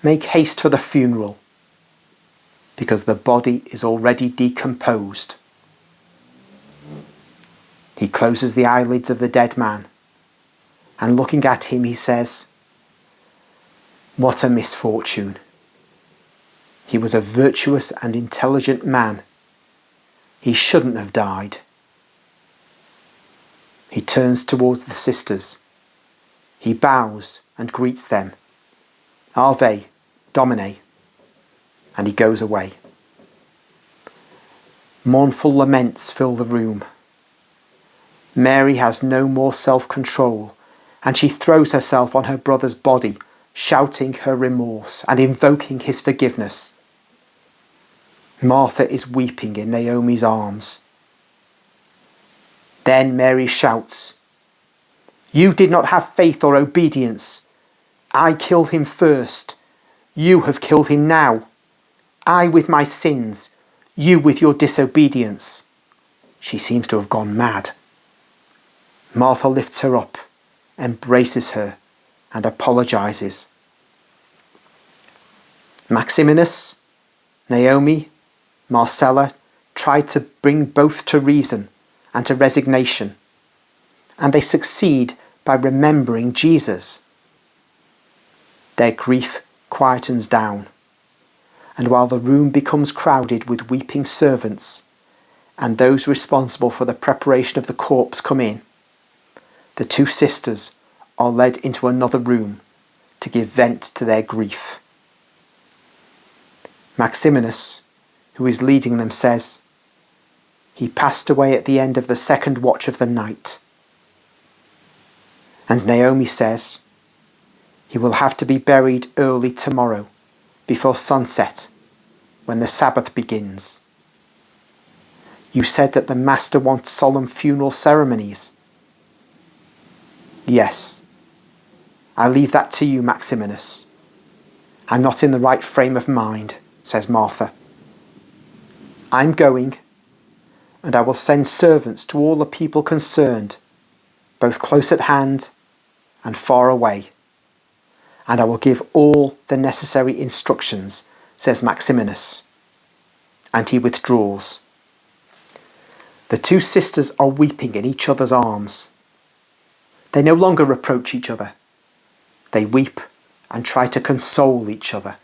Make haste for the funeral, because the body is already decomposed. He closes the eyelids of the dead man, and looking at him he says, "What a misfortune. He was a virtuous and intelligent man. He shouldn't have died." He turns towards the sisters. He bows and greets them. "Ave, Domine," and he goes away. Mournful laments fill the room. Mary has no more self-control, and she throws herself on her brother's body, shouting her remorse and invoking his forgiveness. Martha is weeping in Naomi's arms. Then Mary shouts, "You did not have faith or obedience. I killed him first. You have killed him now. I with my sins, you with your disobedience." She seems to have gone mad. Martha lifts her up, embraces her, and apologizes. Maximinus, Naomi, Marcella tried to bring both to reason and to resignation, and they succeed by remembering Jesus. Their grief quietens down, and while the room becomes crowded with weeping servants, and those responsible for the preparation of the corpse come in, the two sisters are led into another room to give vent to their grief. Maximinus, who is leading them, says, "He passed away at the end of the second watch of the night." And Naomi says, "He will have to be buried early tomorrow, before sunset, when the Sabbath begins." "You said that the Master wants solemn funeral ceremonies." "Yes. I leave that to you, Maximinus." "I'm not in the right frame of mind," says Martha. "I'm going, and I will send servants to all the people concerned, both close at hand and far away. And I will give all the necessary instructions," says Maximinus. And he withdraws. The two sisters are weeping in each other's arms. They no longer reproach each other. They weep and try to console each other.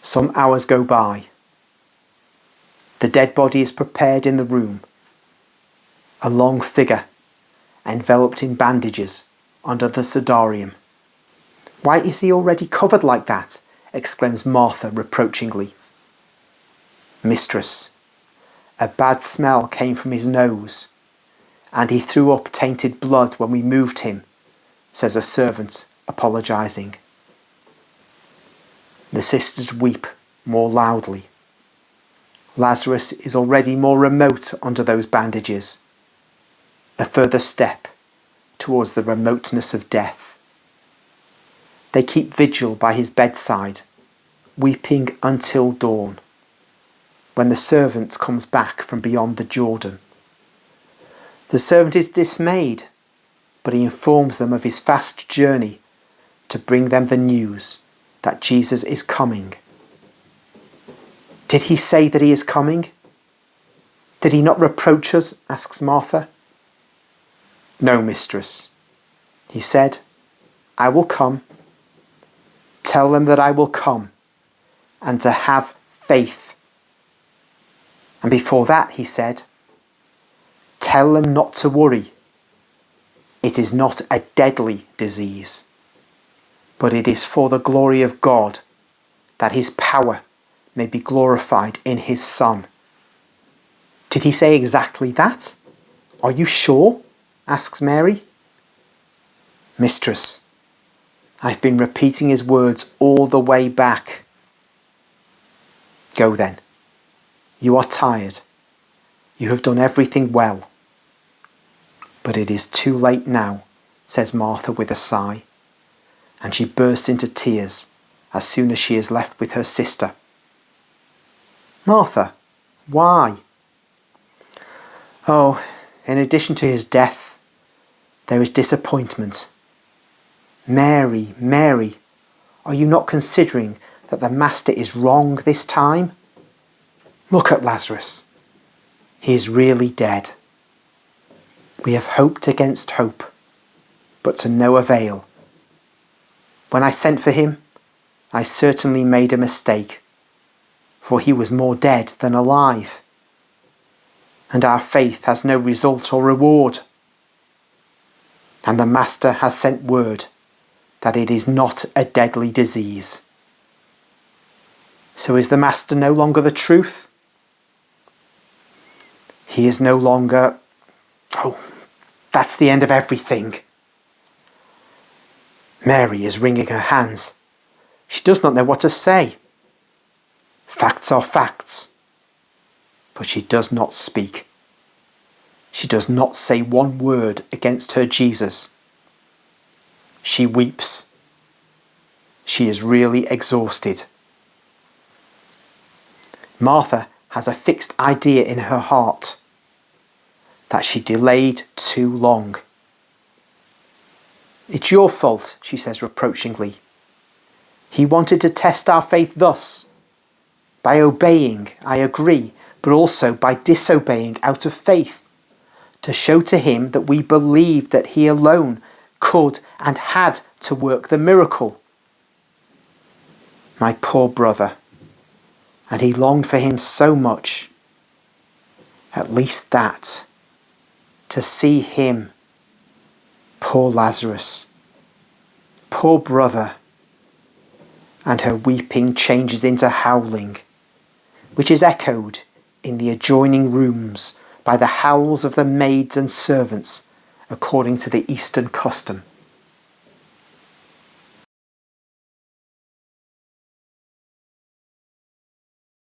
Some hours go by. The dead body is prepared in the room. A long figure, enveloped in bandages, under the sudarium. "Why is he already covered like that?" exclaims Martha reproachingly. "Mistress, a bad smell came from his nose, and he threw up tainted blood when we moved him," says a servant, apologising. The sisters weep more loudly. Lazarus is already more remote under those bandages. A further step towards the remoteness of death. They keep vigil by his bedside, weeping until dawn, when the servant comes back from beyond the Jordan. The servant is dismayed, but he informs them of his fast journey to bring them the news that Jesus is coming. "Did he say that he is coming? Did he not reproach us?" asks Martha. "No, mistress. He said, 'I will come. Tell them that I will come, and to have faith.' And before that he said, 'Tell them not to worry. It is not a deadly disease, but it is for the glory of God, that his power may be glorified in his Son.'" "Did he say exactly that? Are you sure?" asks Mary. "Mistress, I've been repeating his words all the way back." "Go then. You are tired. You have done everything well." "But it is too late now," says Martha with a sigh, and she bursts into tears as soon as she is left with her sister. "Martha, why?" "Oh, in addition to his death, there is disappointment. Mary, Mary, Are you not considering that the Master is wrong this time? Look at Lazarus. He is really dead. We have hoped against hope, but to no avail. When I sent for him, I certainly made a mistake, for he was more dead than alive, and our faith has no result or reward. And the Master has sent word that it is not a deadly disease. So is the Master no longer the truth? He is no longer... Oh, that's the end of everything. Mary is wringing her hands. She does not know what to say. Facts are facts. But she does not speak. She does not say one word against her Jesus. She weeps. She is really exhausted. Martha has a fixed idea in her heart that she delayed too long. It's your fault, she says reproachingly. He wanted to test our faith thus. By obeying, I agree, but also by disobeying out of faith, to show to him that we believed that he alone could and had to work the miracle. My poor brother, and he longed for him so much. At least that, to see him. Poor Lazarus, poor brother. And her weeping changes into howling, which is echoed in the adjoining rooms by the howls of the maids and servants, according to the Eastern custom.